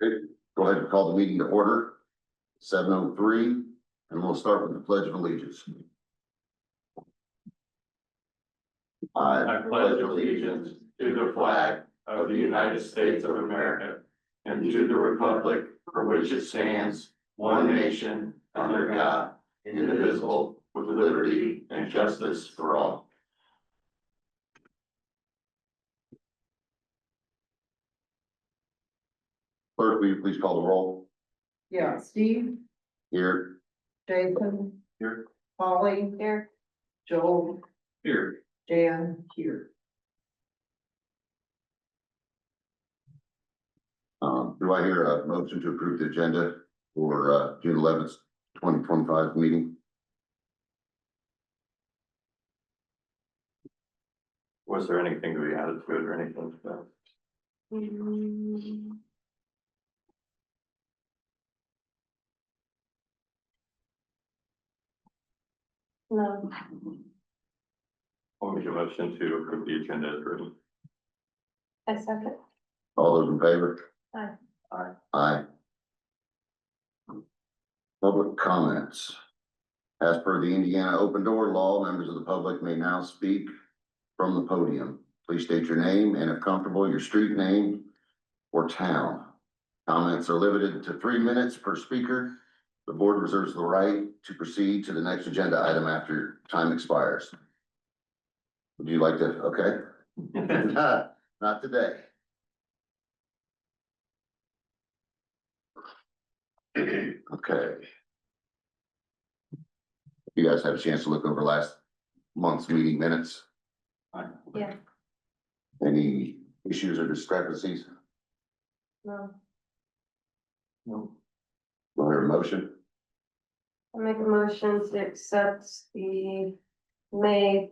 Okay, go ahead and call the meeting to order, 7:03, and we'll start with the Pledge of Allegiance. I pledge allegiance to the flag of the United States of America and to the republic for which it stands, one nation, under God, indivisible, with liberty and justice for all. Clerk, will you please call the roll? Yeah, Steve, Here. Jason. Here. Polly. Here. Joel, Here. Jan, here. Do I hear a motion to approve the agenda for June 11th, 2025 meeting? Was there anything to be added to it or anything? No. I'll make a motion to approve the agenda as written. I second. All those in favor? Aye. Aye. Aye. Public comments. As per the Indiana open door law, members of the public may now speak from the podium. Please state your name and, if comfortable, your street name or town. Comments are limited to 3 minutes per speaker. The board reserves the right to proceed to the next agenda item after time expires. Would you like to? Okay. Not today. Okay. You guys have a chance to look over last month's meeting minutes. Yeah. Any issues or discrepancies? No. No. Do I hear a motion? I make a motion to accept the May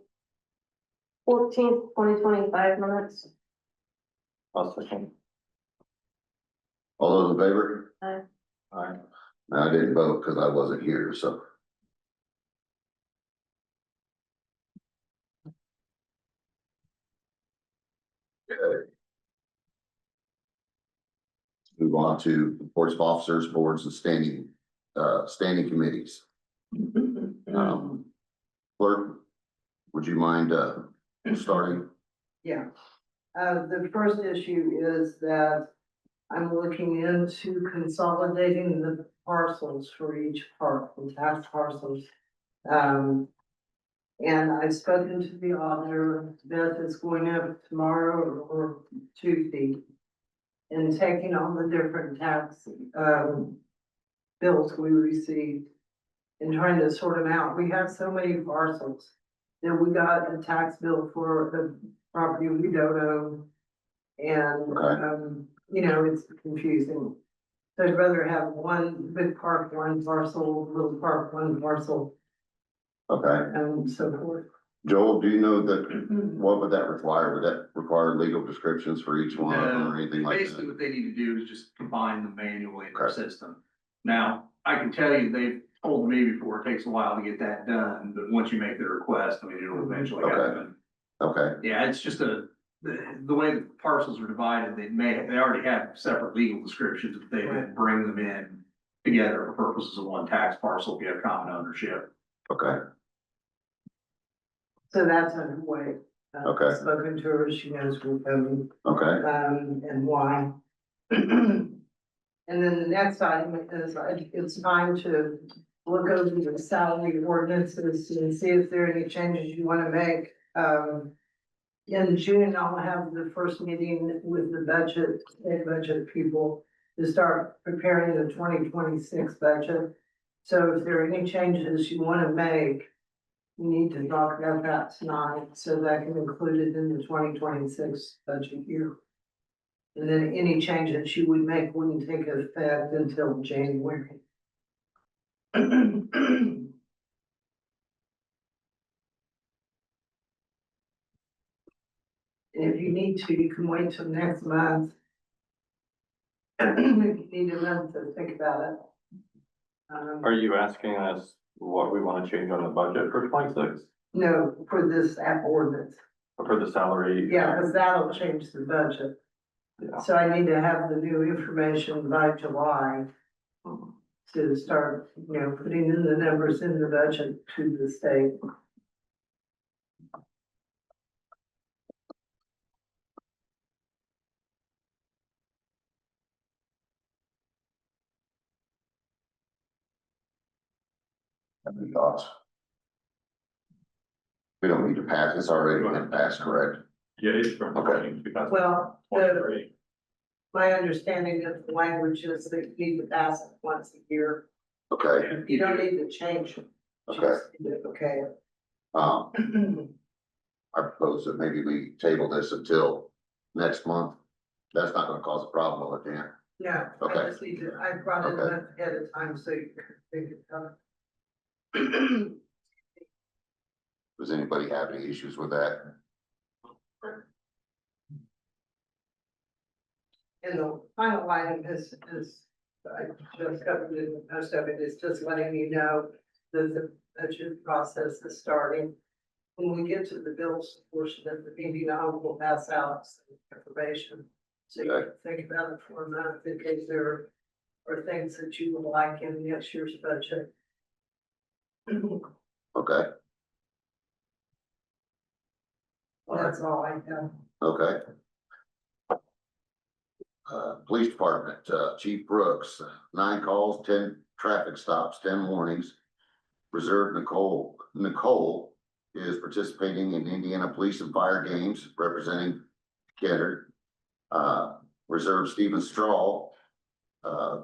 14th, 2025 minutes. I'll second. All those in favor? Aye. Aye. I didn't vote because I wasn't here, so. Okay. Move on to reports of officers, boards, and standing committees. Clerk, would you mind starting? Yeah. The first issue is that I'm looking into consolidating the parcels for each part, the tax parcels. And I've spoken to the auditor. Beth is going up tomorrow or Tuesday and taking all the different tax bills we received and trying to sort them out. We have so many parcels that we got a tax bill for the property we don't own. And, you know, it's confusing. So I'd rather have one big park, one parcel, little park, one parcel, Okay. and so forth. Joel, do you know that, what would that require? Would that require legal descriptions for each one of them or anything like Basically, that? what they need to do is just combine them manually in their Okay. system. Now, I can tell you, they've told me before, it takes a while to get that done, but once you make the request, I mean, it'll eventually Okay. happen. Okay, Yeah, it's just the way the parcels are divided, they already have separate legal descriptions, but they then bring them in together for purposes of one tax parcel if you have common ownership. okay, So that's underway. Okay. I've spoken to her, she knows we're coming, okay, and why. And then the next item is, it's time to look over the salary ordinances and see if there are any changes you wanna make. In June, I'll have the first meeting with the state budget people to start preparing the 2026 budget. So if there are any changes you wanna make, we need to talk about that tonight, so that can include it in the 2026 budget year. And then any changes you would make wouldn't take effect until January. If you need to, you can wait till next month. If you need a month to think about it. Are you asking us what we want to change on the budget for 26 No, for this app ordinance, for the salary? yeah, because that'll change the budget. So I need to have the new information by July to start, putting in the numbers in the budget to the state. Any thoughts? We don't need to pass, it's already been passed, correct? Yeah, it's from. Okay. Well, my understanding of the language is that you need to pass it once a year. Okay, You don't need to change it. okay. Okay. I propose that maybe we table this until next month. That's not gonna cause a problem, will it, Dan? No, I Okay. just need to, I brought it Okay. up ahead of time so you can think it up. Does anybody have any issues with that? And the final item is, I just covered it, most of it is just letting you know that the budget process is starting. When we get to the bills portion of the meeting, I will pass out some information. So you can think about it for a month in case there are things that you would like in next year's budget. Okay, That's all I have. okay. Police Department, Chief Brooks, 9 calls, 10 traffic stops, 10 warnings. Reserve Nicole is participating in Indiana Police and Fire Games representing Kennard. Reserve Stephen Straw,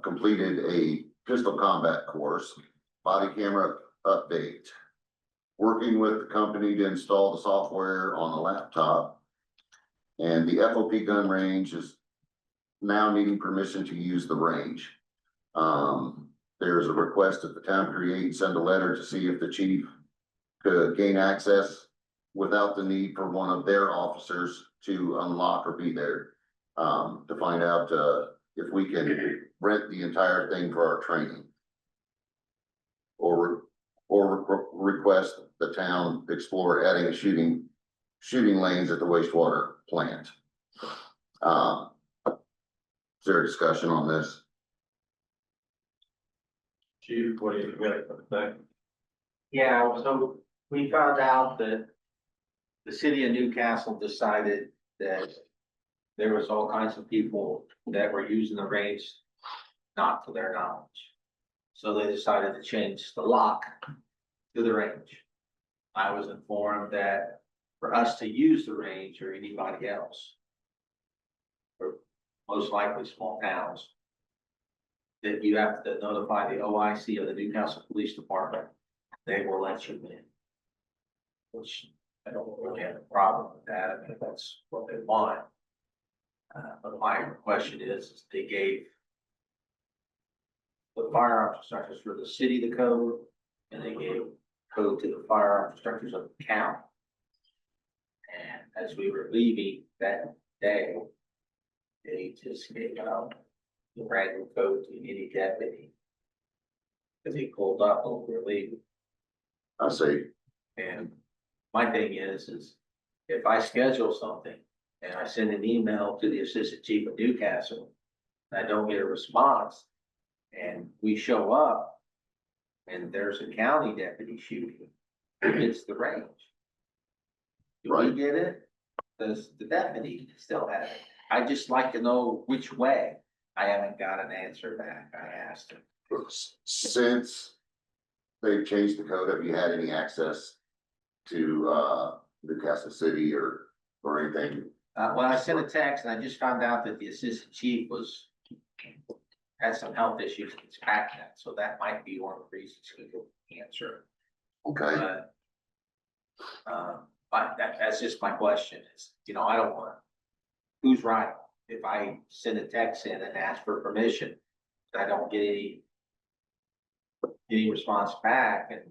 completed a pistol combat course, body camera update. Working with the company to install the software on the laptop. And the FOP gun range is now needing permission to use the range. There's a request that the town create and send a letter to see if the chief could gain access without the need for one of their officers to unlock or be there. To find out, if we can rent the entire thing for our training. Or request the town explore adding a shooting lanes at the wastewater plant. Is there a discussion on this? Chief, what do you think? Yeah, so we found out that the city of Newcastle decided that there was all kinds of people that were using the range not to their knowledge. So they decided to change the lock to the range. I was informed that for us to use the range or anybody else, or most likely small towns, that you have to notify the OIC of the Newcastle Police Department. They will let you in. Which I don't really have a problem with that. I mean, if that's what they want. But my question is they gave the firearms instructors for the city the code, and they gave code to the firearms instructors of the county. And as we were leaving that day, they just gave out the random code to any deputy. Because he pulled up when we were leaving. I see. And my thing is if I schedule something and I send an email to the assistant chief of Newcastle, and I don't get a response, and we show up and there's a county deputy shooting, it's the range. Do we Right. get it? Does the deputy still have it? I just like to know which way. I haven't got an answer back. I asked him. Since they've changed the code, have you had any access to, Newcastle City or anything? Well, I sent a text and I just found out that the assistant chief had some health issues with his back, so that might be one of the reasons he couldn't answer. Okay, But that's just my question is, I don't want, who's right? If I send a text in and ask for permission, I don't get any response back, and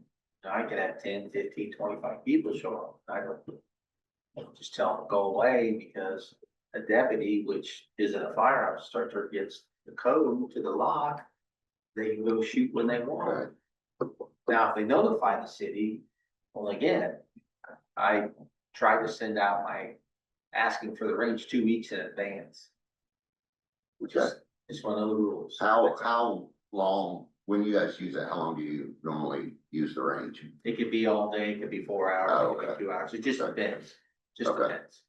I could have 10, 15, 25 people show up. I don't just tell them to go away because a deputy, which isn't a firearms instructor, gets the code to the lock. They can go shoot when they want. Now, if they notify the city, well, again, I tried to send out my asking for the range 2 weeks in advance. Okay. It's one of the rules. How long, when you guys use it, how long do you normally use the range? It could be all day, it could be 4 hours, Oh, it could okay. be 2 hours, it just Okay. depends, just Okay. depends.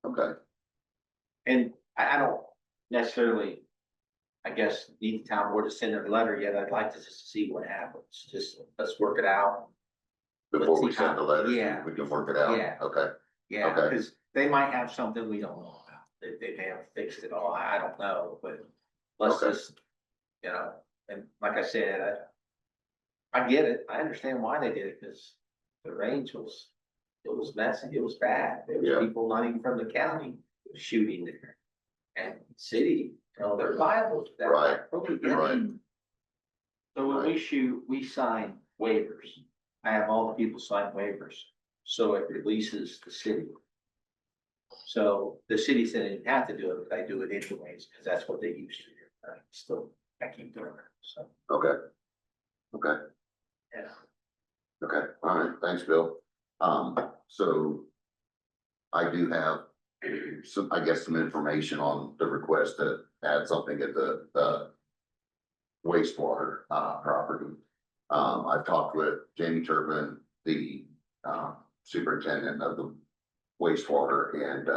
Okay, And I don't necessarily, I guess, need the town board to send a letter yet, I'd like to just see what happens, just let's work it out. before we Let's see send the how- letters, yeah. we can work it out. Yeah. Okay, Yeah, Okay. because they might have something we don't know about, they may have fixed it all, I don't know, but let's Okay. just, you know, and like I said, I get it, I understand why they did it, because the range was, it was messy, it was bad, there Yeah. was people not even from the county shooting there. And city, you know, they're liable to that. Right. Totally get it. Right. So when we shoot, we sign waivers. I have all the people sign waivers, so it releases the city. So the city said they didn't have to do it, but I do it anyways, because that's what they used to do. I keep doing it, so, okay. Okay, yeah. okay, all right, thanks, Bill. So I do have some, I guess, some information on the request to add something at the wastewater, property. I've talked with Jamie Turbin, the, superintendent of the wastewater, and,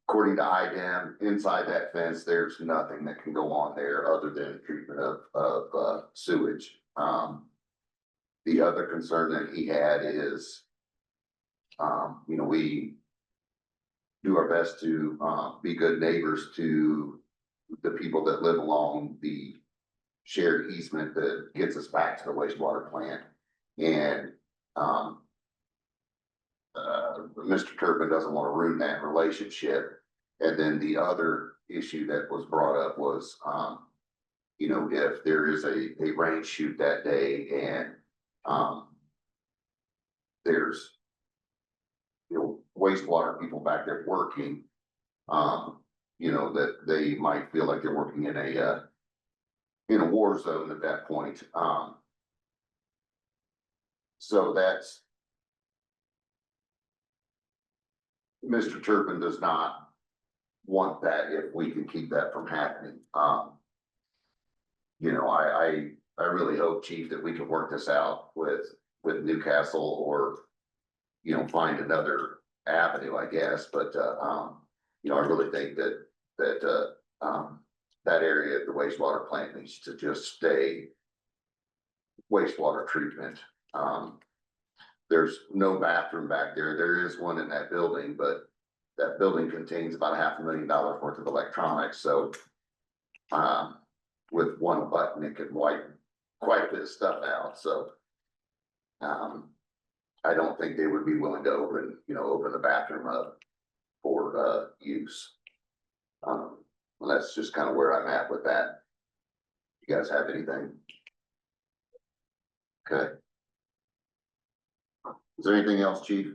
according to IDEM, inside that fence, there's nothing that can go on there other than treatment of sewage. The other concern that he had is, you know, we do our best to, be good neighbors to the people that live along the shared easement that gets us back to the wastewater plant. And, Mr. Turpin doesn't want to ruin that relationship. And then the other issue that was brought up was, you know, if there is a range shoot that day and, there's, you know, wastewater people back there working, you know, that they might feel like they're working in a war zone at that point. So that's, Mr. Turpin does not want that if we can keep that from happening. You know, I really hope, Chief, that we can work this out with Newcastle, or, you know, find another avenue, I guess, but, you know, I really think that, that area of the wastewater plant needs to just stay wastewater treatment. There's no bathroom back there. There is one in that building, but that building contains about $500,000 worth of electronics, so, with one button, it could wipe quite a bit of stuff out, so. I don't think they would be willing to open the bathroom up for, use. And that's just kind of where I'm at with that. You guys have anything? Okay. Is there anything else, Chief?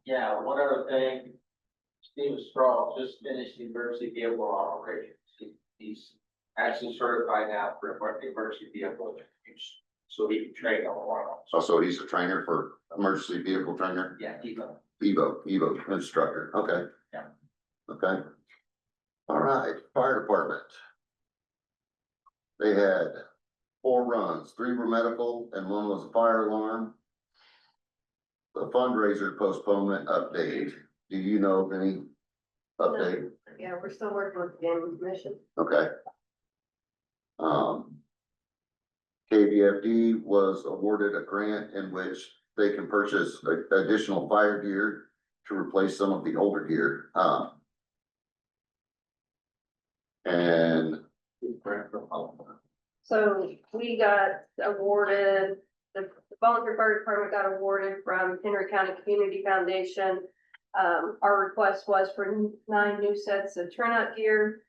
Yeah, one other thing, Steve Straw just finished the emergency vehicle operations. He's actually certified now for emergency vehicle use, so he can train on one. Oh, so he's a trainer for emergency vehicle trainer? Yeah, keep going. Evo instructor, okay. Yeah. Okay. All right, fire department. They had 4 runs, 3 were medical and 1 was a fire alarm. The fundraiser postponement update, do you know of any update? Yeah, we're still working with the gaming commission. Okay. KVFD was awarded a grant in which they can purchase additional fire gear to replace some of the older gear. And So we got awarded, the volunteer fire department got awarded from Kennard County Community Foundation. Our request was for 9 new sets of turnout gear.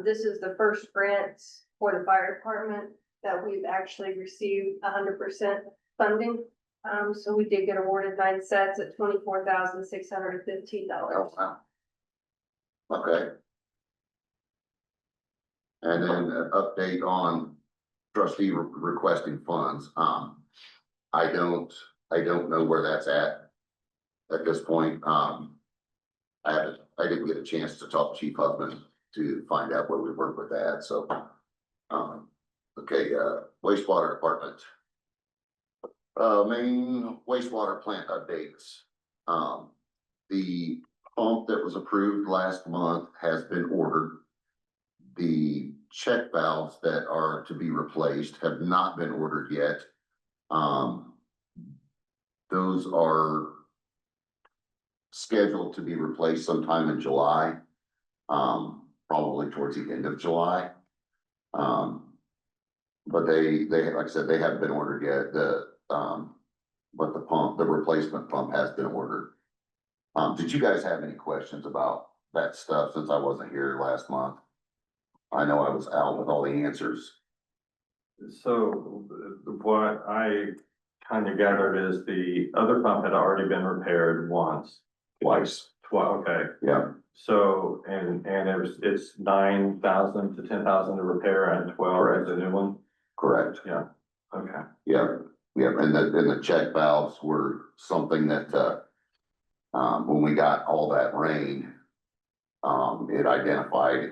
This is the first grant for the fire department that we've actually received 100% funding. So we did get awarded 9 sets at $24,615. oh, wow. Okay. And then an update on trustee requesting funds. I don't know where that's at this point. I haven't I didn't get a chance to talk to Chief Husband to find out where we were with that, so. Okay, wastewater department. Main wastewater plant updates. The pump that was approved last month has been ordered. The check valves that are to be replaced have not been ordered yet. Those are scheduled to be replaced sometime in July, probably towards the end of July. But they, like I said, they haven't been ordered yet. But the replacement pump has been ordered. Did you guys have any questions about that stuff since I wasn't here last month? I know I was out with all the answers. So what I kind of gathered is the other pump had already been repaired once. Twice. Okay. Yeah, So, and it's 9,000 to 10,000 to repair and 12 is the new one? correct. Yeah, okay. Yeah, yeah, and the check valves were something that, when we got all that rain, it identified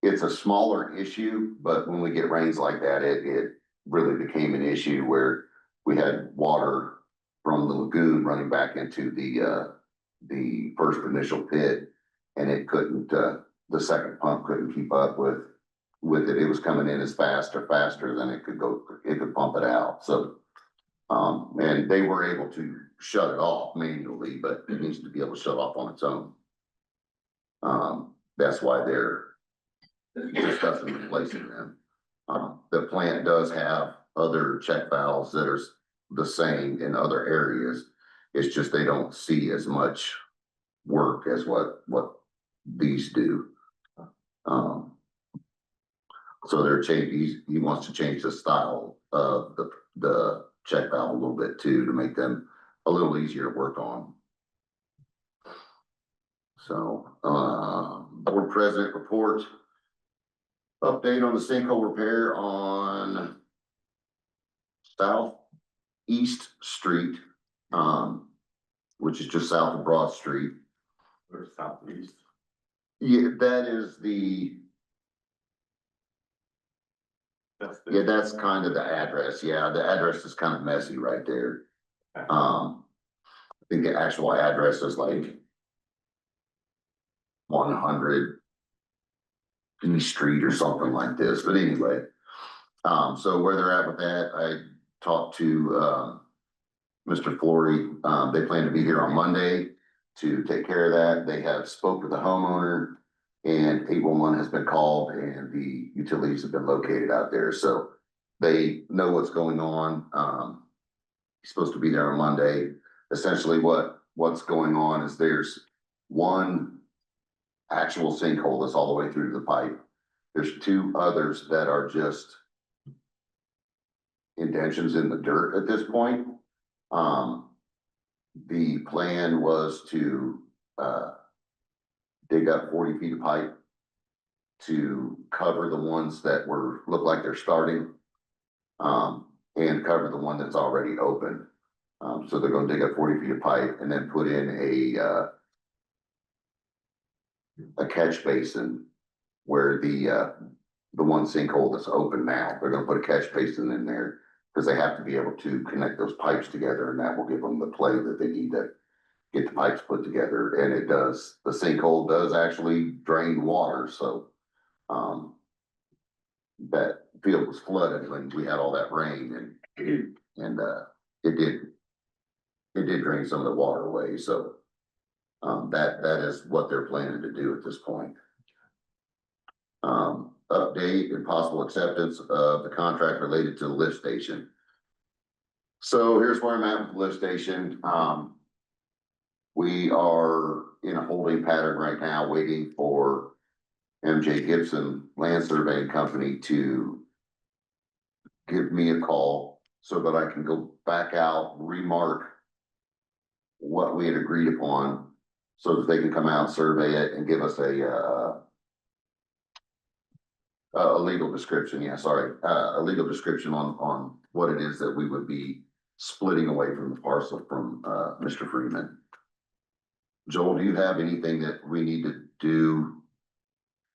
it's a smaller issue, but when we get rains like that, it really became an issue where we had water from the lagoon running back into the first initial pit, and it couldn't, the second pump couldn't keep up with it. It was coming in as fast or faster than it could pump it out. So, and they were able to shut it off manually, but it needs to be able to shut off on its own. That's why they're discussing replacing them. The plant does have other check valves that are the same in other areas. It's just they don't see as much work as what these do. So they're changing, he wants to change the style of the check valve a little bit too, to make them a little easier to work on. So, board president report. Update on the sinkhole repair on Southeast Street, which is just south of Broad Street. Or southeast. Yeah, that is that's kind of the address. Yeah, the address is kind of messy right there. I think the actual address is like 100 East Street or something like this, but anyway. So where they're at with that, I talked to, Mr. Flory. They plan to be here on Monday to take care of that. They have spoke with the homeowner, and 811 has been called, and the utilities have been located out there. So they know what's going on. He's supposed to be there on Monday. Essentially what's going on is there's one actual sinkhole that's all the way through to the pipe. There's two others that are just indentions in the dirt at this point. The plan was to dig up 40 feet of pipe to cover the ones that look like they're starting, and cover the one that's already open. So they're gonna dig up 40 feet of pipe and then put in a catch basin where the one sinkhole that's open now, they're gonna put a catch basin in there, because they have to be able to connect those pipes together, and that will give them the play that they need to get the pipes put together. And it does, the sinkhole does actually drain water, so that field was flooded when we had all that rain, and it did drain some of the water away. So that is what they're planning to do at this point. Update and possible acceptance of the contract related to the lift station. So here's where I'm at with the lift station. We are in a holding pattern right now, waiting for MJ Gibson Land Surveying Company to give me a call so that I can go back out, remark what we had agreed upon, so that they can come out, survey it, and give us a legal description. Yeah, sorry, a legal description on what it is that we would be splitting away from the parcel from Mr. Freeman. Joel, do you have anything that we need to do?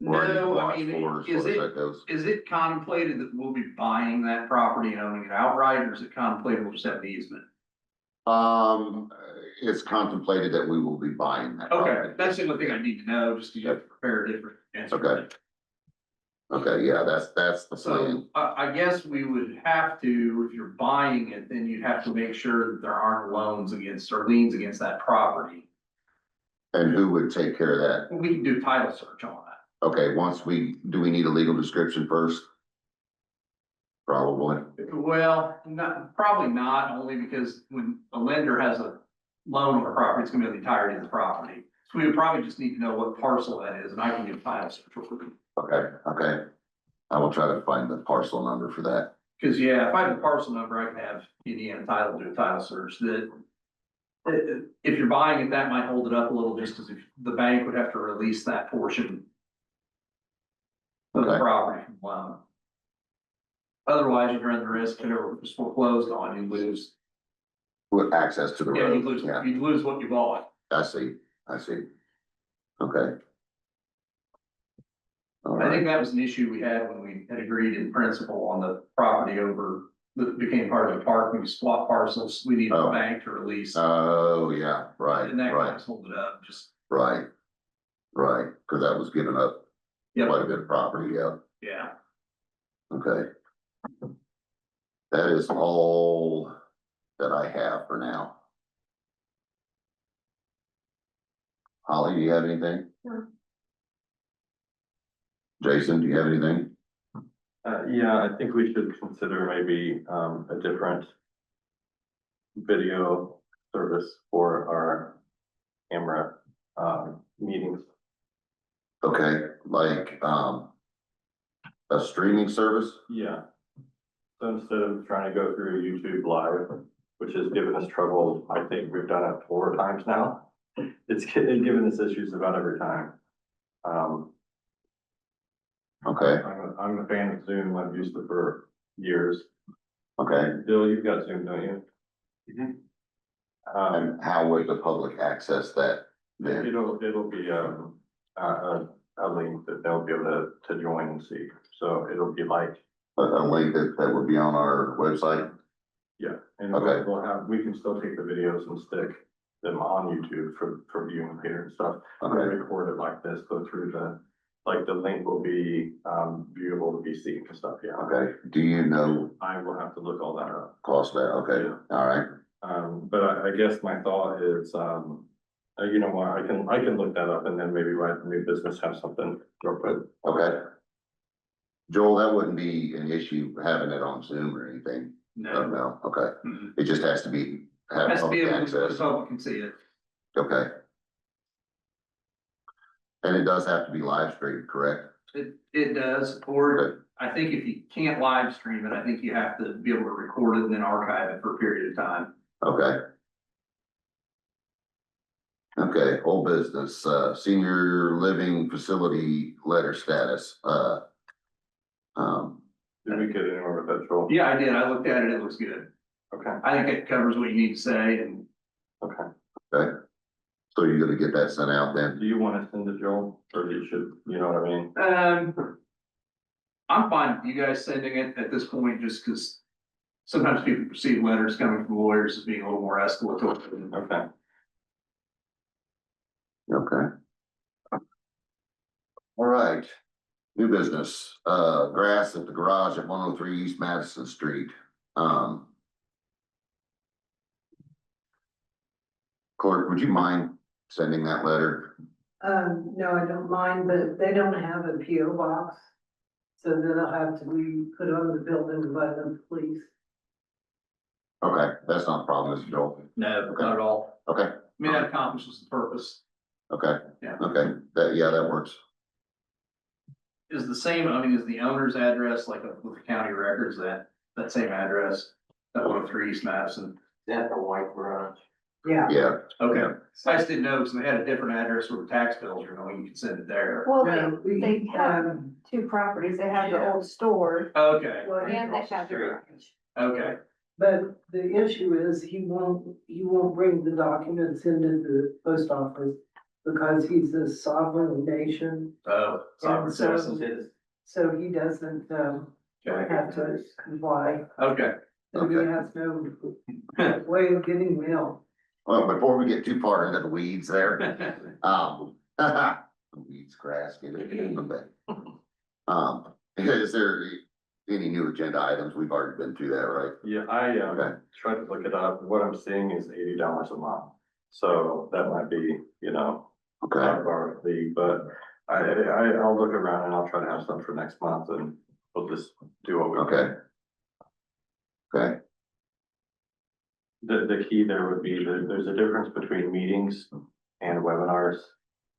or any No, I watch mean, for as is far as it, that goes? is it contemplated that we'll be buying that property and owning it outright, or is it contemplated we'll just have an easement? It's contemplated that we will be buying that. Okay, property. that's the only thing I need to know, just to get prepare a different answer. Okay. Okay, yeah, that's the So plan. I guess we would have to, if you're buying it, then you'd have to make sure that there aren't loans against or liens against that property. And who would take care of that? We can do title search on that. Okay, do we need a legal description first? Probably. Well, probably not, only because when a lender has a loan on a property, it's gonna be the entirety of the property. So we would probably just need to know what parcel that is, and I can get title search for you. Okay. I will try to find the parcel number for that. Cause yeah, if I have the parcel number, I can have Indiana Title do a title search that. If you're buying it, that might hold it up a little, just cause if the bank would have to release that portion. Of the Okay. property from loan. Otherwise, you run the risk that it was foreclosed on, you lose, With access to the yeah, you road. lose, Yeah, you lose what you bought. I see. Okay. All I think right, that was an issue we had when we had agreed in principle on the property over, that became part of the park, we swapped parcels, we needed Oh. the bank to release. oh, yeah, right, And that kind right, of hold it up, just, right, cause that was giving up yeah, quite a bit of property, yeah, yeah. okay. That is all that I have for now. Holly, do you have anything? No. Jason, do you have anything? Yeah, I think we should consider maybe, a different video service for our camera, meetings. Okay, like, a streaming service? Yeah. So instead of trying to go through YouTube Live, which has given us trouble, I think we've done it 4 times now. It's given us issues about every time. Okay, I'm a fan of Zoom. I've used it for years. okay, Bill, you've got Zoom, don't you? and how would the public access that then? It'll be, a link that they'll be able to join and see. So it'll be like, A link that would be on our website? yeah, and Okay. we can still take the videos and stick them on YouTube for viewing here and stuff. We Okay, record it like this, go through the link will be, viewable to be seen and stuff, yeah. okay, do you know I will have to look all that up. cost of that? Okay, all right, But I guess my thought is, you know what, I can look that up and then maybe write the new business, have something real quick. okay. Joel, that wouldn't be an issue having it on Zoom or anything? Oh, No, no, okay, Mhm. it just has to have has to be public able to, the access, public can see it. okay. And it does have to be live streamed, correct? It does, or Okay, I think if you can't live stream it, I think you have to be able to record it and then archive it for a period of time. okay. Okay, old business, senior living facility letter status, Did we get anywhere with that, Joel? Yeah, I did. I looked at it. It looks good. Okay, I think it covers what you need to say and okay. okay. So you're gonna get that sent out then? Do you want to send it, Joel, or you should, you know what I mean? I'm fine with you guys sending it at this point, just because sometimes people perceive letters coming from lawyers as being a little more escalatory. Okay. Okay. All right, new business, grass at the garage at 103 East Madison Street. Clerk, would you mind sending that letter? No, I don't mind, but they don't have a PO box. So that'll have to be put on the building by the police. Okay, that's not a problem, Mr. Joel. No, not at all. Okay, I mean, that accomplishes the purpose. okay, Yeah. okay, that works. Is the same, I mean, is the owner's address like with the county records, that same address? That 103 East Madison? That the white garage. Yeah. Yeah, Okay, I just didn't know, because they had a different address where the tax bills are going, you can send it there. Well, No, they have um, 2 properties. They have the old store Okay, well, and they have the garage. okay, But the issue is he won't bring the documents into the post office because he's a sovereign nation. Oh, sovereign And so- citizen. So he doesn't, have to comply. Okay. So he Okay. has no way of getting mail. Well, before we get too far into the weeds there, weeds, grass, get it in the bed. Is there any new agenda items? We've already been through that, right? Yeah, I, Okay. tried to look it up. What I'm seeing is $80 a month. So that might be, out Okay, of our league, but I'll look around and I'll try to have some for next month and we'll just do what we can. okay. Okay, The key there would be that there's a difference between meetings and webinars.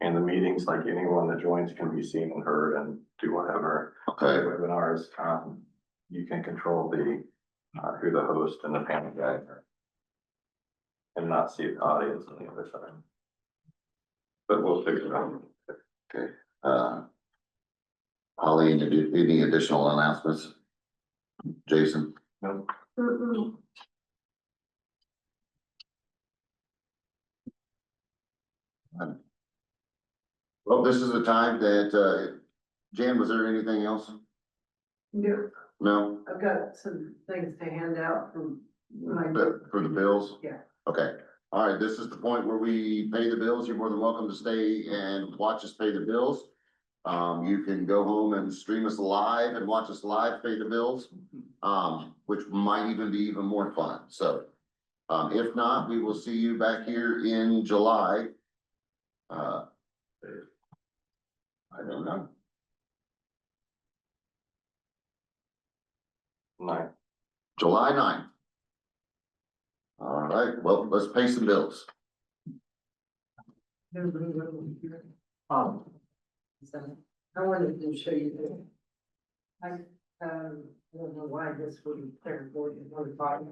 And the meetings, like anyone that joins can be seen and heard and do whatever. okay, Webinars, you can control the, who the host and the panel guy are. And not see the audience on the other side. But we'll figure it out. Holly, any additional announcements? Jason? No, Mm-mm. Well, this is the time that, Jan, was there anything else? Yeah, No, I've got some things to hand out from my. for the bills? Yeah. Okay, all right, this is the point where we pay the bills. You're more than welcome to stay and watch us pay the bills. You can go home and stream us live and watch us live pay the bills, which might even be even more fun, so. If not, we will see you back here in July. I don't know, nine. July 9th. All right, well, let's pay some bills. So, I wanted to show you this. I don't know why this would be clear for you, or bottom.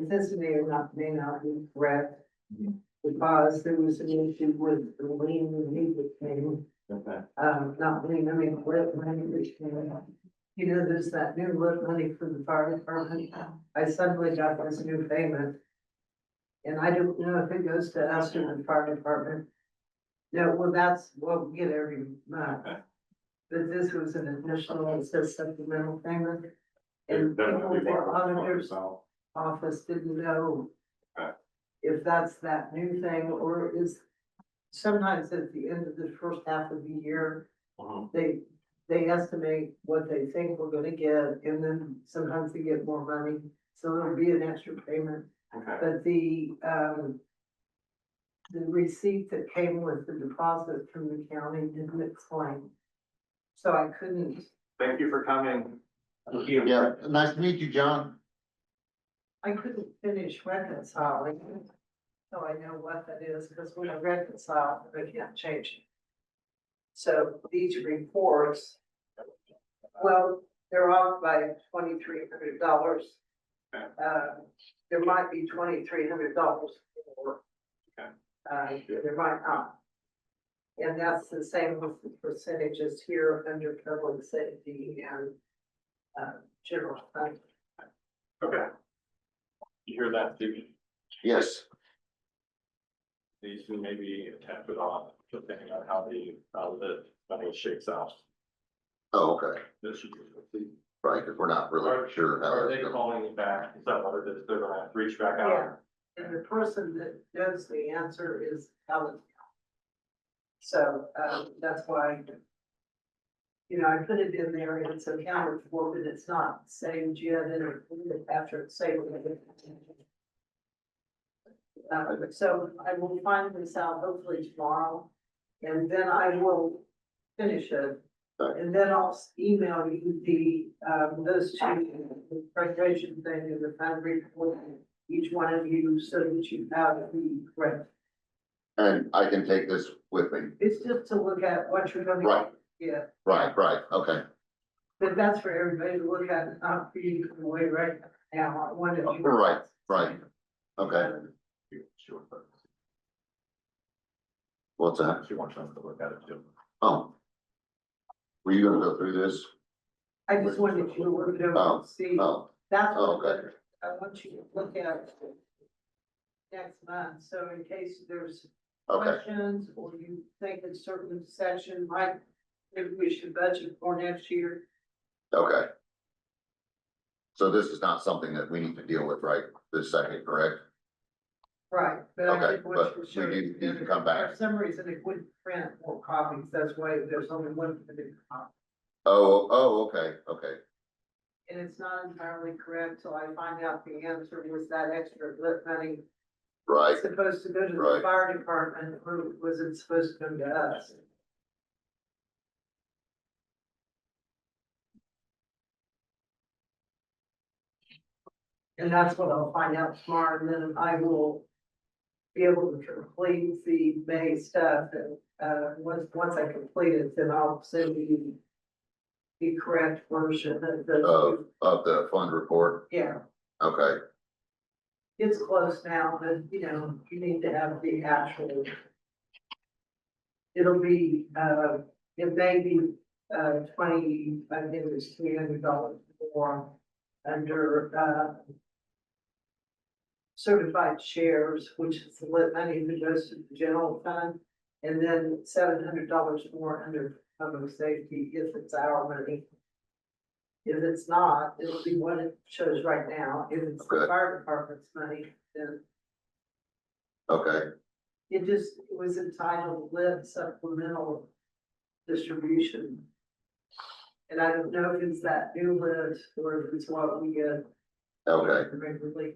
This may not be correct. Because there was an issue with the lien and legal thing, Okay. not lien, I mean, lit money, which came out. There's that new lit money for the fire department. I suddenly got this new payment. And I don't know if it goes to us or the fire department. No, well, that's what we get every month. Okay. But this was an additional, it says supplemental payment. And That people would be for more than auditors 1%. office didn't know. Okay. If that's that new thing, or is, sometimes at the end of the first half of the year, Mhm. they estimate what they think we're gonna get, and then sometimes they get more money, so there'll be an extra payment. Okay, But the receipt that came with the deposit from the county didn't explain. So I couldn't, thank you for coming. Thank you. Yeah, nice to meet you, John. finish reconciling. So I know what that is, because when I reconcile, I can't change it. So these reports, well, they're off by $2,300. There might be $2,300 more. Okay. There might not. And that's the same with the percentages here under public safety and, general fund. Okay. You hear that, Steve? Yes, These who may be attached on, depending on how the money shakes out. oh, okay, This should be. right, because we're not really sure how Are that's they going. calling you back? Is that what it is? They're gonna reach back out? Yeah. And the person that knows the answer is Helen. So, that's why, I put it in there and it's accounted for, but it's not saved yet, and after it's saved. So I will find this out hopefully tomorrow, and then I will finish it. And then I'll email you those two, the preparation thing and the fund report, each one of you, so that you have the correct. And I can take this with me. It's just to look at what you're gonna. Right. Yeah, Right, okay, but that's for everybody to look at, not for you to wait right now, I wanted you. Right, right. okay. Sure. What's that? She wants us to look at it too. Oh. Were you gonna go through this? I just wanted you to look it over Oh, and see, Oh, that's oh, what okay. I want you to look at next month, so in case there's Okay, questions, or you think a certain section might, maybe we should budget for next year. okay. So this is not something that we need to deal with right this second, correct? Right, but I Okay, think what but you we should. do need to come back. For some reason, it wouldn't print more copies, that's why there's only one for the copy. Okay, okay, And it's not entirely correct till I find out the answer, was that extra lit money right, supposed to go to the Right. fire department, or was it supposed to come to us? And that's what I'll find out tomorrow, and then I will be able to complete the May stuff, and, once I complete it, then I'll send you the correct version of of the fund report, yeah, okay, it's close now, but, you need to have the actual. It'll be, it may be, 20, I think it was $300 more under, certified shares, which is the lit money that goes to the general fund. And then $700 more under public safety if it's our money. If it's not, it'll be what it shows right now. If it's the Okay. fire department's money, then okay, it was entitled lit supplemental distribution. And I don't know if it's that new lit or if it's what we get okay. regularly.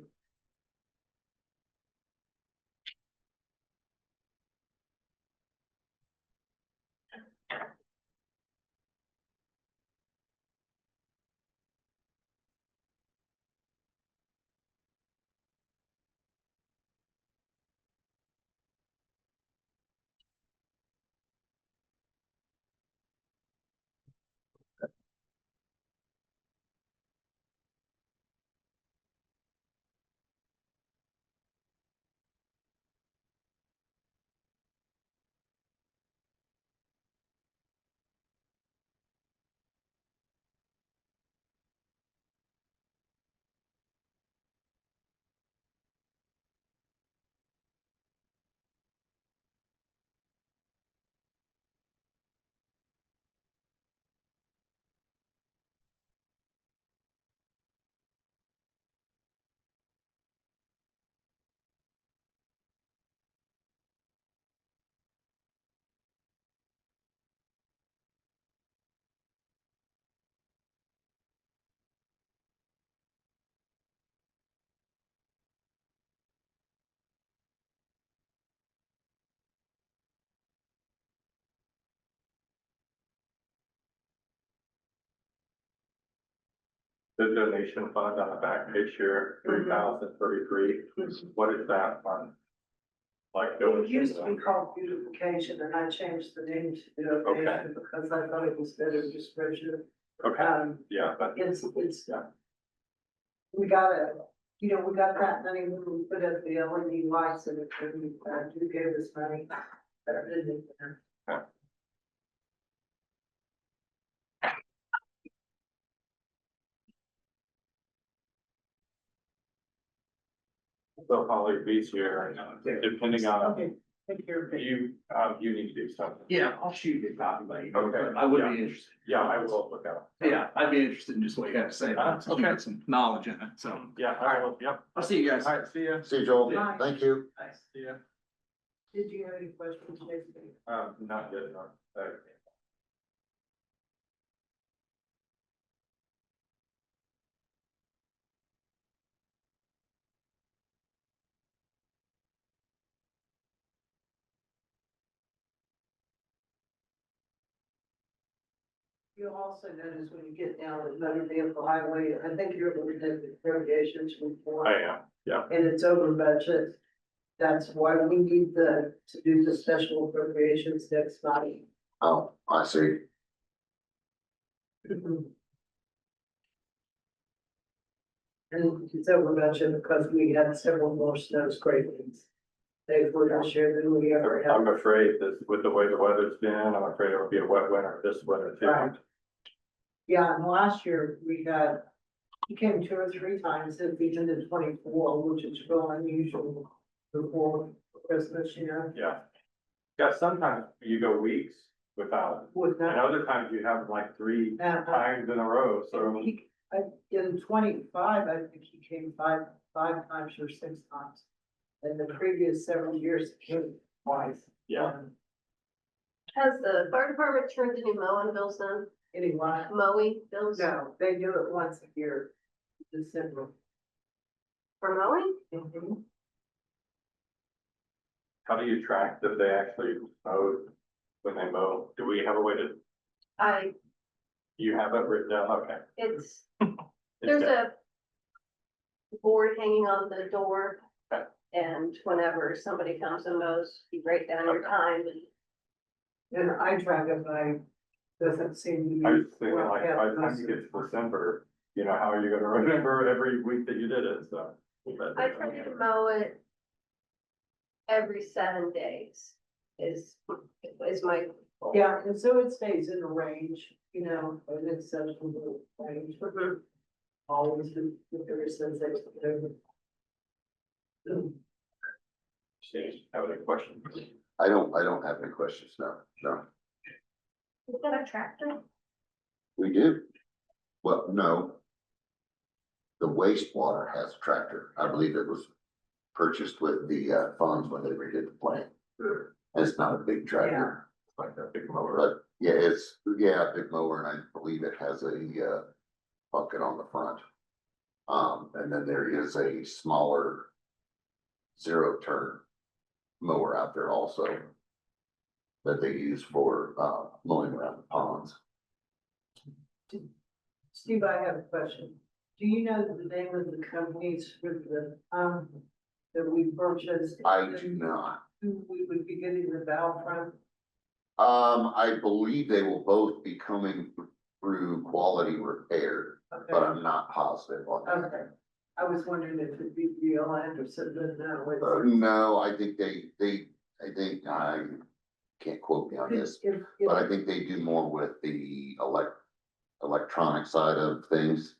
The donation fund on the back page here, 3,033, what is that fund? Like It donation? used to be called beautification, and I changed the name to beautification because I thought it was better description. Okay, yeah, but, It's, yeah. we gotta, we got that money when we put up the LED lights and you gave us money. But I didn't. So Holly, these here, depending on, Okay, take care of it. you need to do something. Yeah, I'll shoot you a copy by email. Okay. I would Yeah. be interested. Yeah, I will look at it. Yeah, I'd be interested in just what you have to say. about it. Okay. You got some knowledge in it, so. Yeah, I will, yep. I'll see you guys. All right, see ya. See you, Joel, Bye. thank you. Thanks. See ya. Did you have any questions, Jason? Not yet, no. You'll also notice when you get down the motor vehicle highway, I think you're looking at the irrigations report. I am, yeah. And it's over budget. That's why we need to do the special appropriations next night. Oh, I see, And it's over budget because we had several more snow scrapings. They were this year than we ever I'm had. afraid that with the way the weather's been, I'm afraid it'll be a wet winter this winter too. Right. Yeah, and last year we had He came 2 or 3 times at the end of 24, which is real unusual before Christmas, you know, Yeah. Yeah, sometimes you go weeks without, with and that. other times you have like 3 Uh-huh. times in a row, so. In 25, I think he came five times or 6 times. And the previous several years, he came twice. Yeah. Has the fire department turned any mowing bills in? Anyway, Mowing bills no, they do it once a year, December. for mowing? Mhm. How do you track that they actually mowed when they mow? Do we have a way to, you have it written down? Okay. It's, there's a board hanging on the door. Okay. And whenever somebody comes and mows, you write down your time and And I track it by, doesn't seem to be. I was thinking like, Yeah, by the time you get to December, you know, how are you gonna remember every week that you did it, so. I try to mow it every 7 days is my goal. Yeah, and so it stays in a range, you know, an acceptable range. Mhm. Always, if there is sense that. Steve, have any questions? I don't have any questions, no. Is that a tractor? We do. Well, no. The wastewater has a tractor. I believe it was purchased with the funds when they redid the plant. It's not a big tractor, Like a big mower. but yeah, it's, yeah, a big mower, and I believe it has a bucket on the front. And then there is a smaller zero turn mower out there also that they use for mowing around the ponds. Steve, I have a question. Do you know the name of the companies for the, that we purchased? I do not. Who we would be getting the valve from? I believe they will both be coming through quality repair, but Okay, I'm not positive on that. okay. I was wondering if it'd be real Anderson, but no, No, I think I can't quote me on this, but I think they do more with the electronic side of things.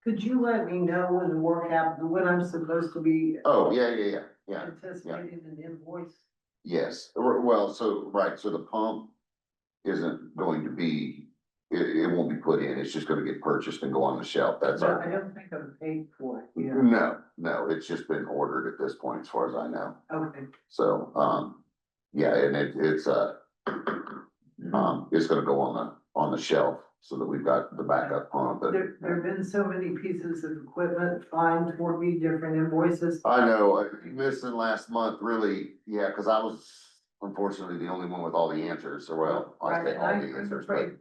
Could you let me know when the work happens, when I'm supposed to be Oh, yeah. anticipating an invoice? Yes, well, so, right, so the pump isn't going to be, it won't be put in, it's just gonna get purchased and go on the shelf, that's No, our. I don't think I'm paid for it, yeah, No, it's just been ordered at this point, as far as I know, okay. so, yeah, and it's gonna go on the shelf, so that we've got the backup pump, but. There've been so many pieces of equipment flying toward me, different invoices. I know, missing last month, really, yeah, cause I was unfortunately the only one with all the answers, or well, I Right, say and all I'm the answers, but. afraid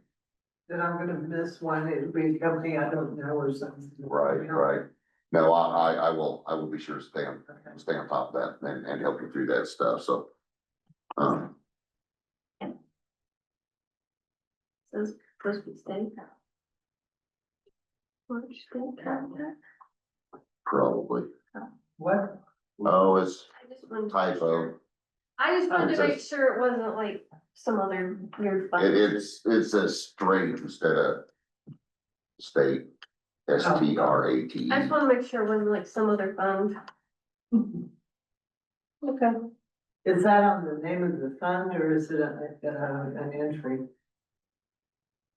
that I'm gonna miss one, it'll be a company I don't know or something. Right. No, I will be sure to stay on Okay. top of that and help you through that stuff, so. Says supposed to be state. Which state contract? Probably, What? oh, it's I just wanted to make typo, sure. I just wanted It to make says- sure it wasn't like some other weird fund. it says straight instead of state, STRAT. I just wanna make sure it wasn't like some other fund. Okay. Is that on the name of the fund or is it an entry?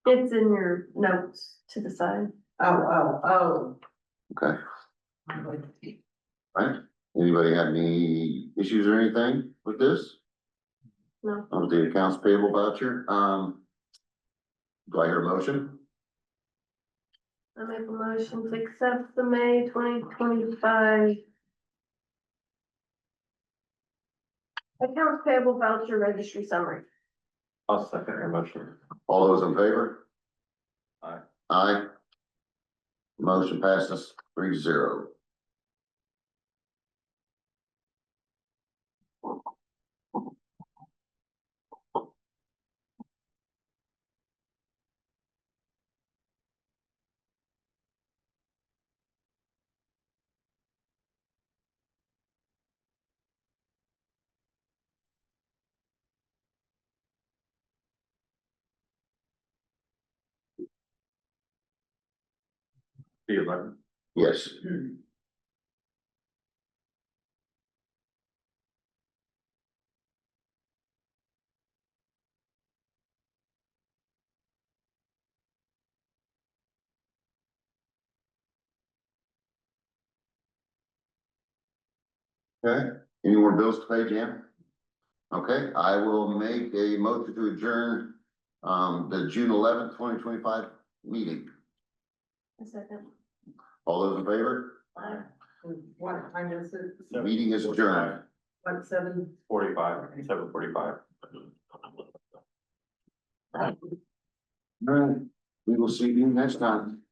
It's in your notes to the side. Oh. Okay, right, anybody have any issues or anything with this? No. On the accounts payable voucher, do I hear a motion? I make a motion to accept the May 2025 accounts payable voucher registry summary. I'll second your motion. All those in favor? Aye. Aye. Motion passes 3-0. The 11th. Yes. Okay, any more bills to pay, Jan? Okay, I will make a motion to adjourn, the June 11th, 2025 meeting. A second. All those in favor? What time is it? The meeting is adjourned. What, 7? 7:45. All right, we will see you next time.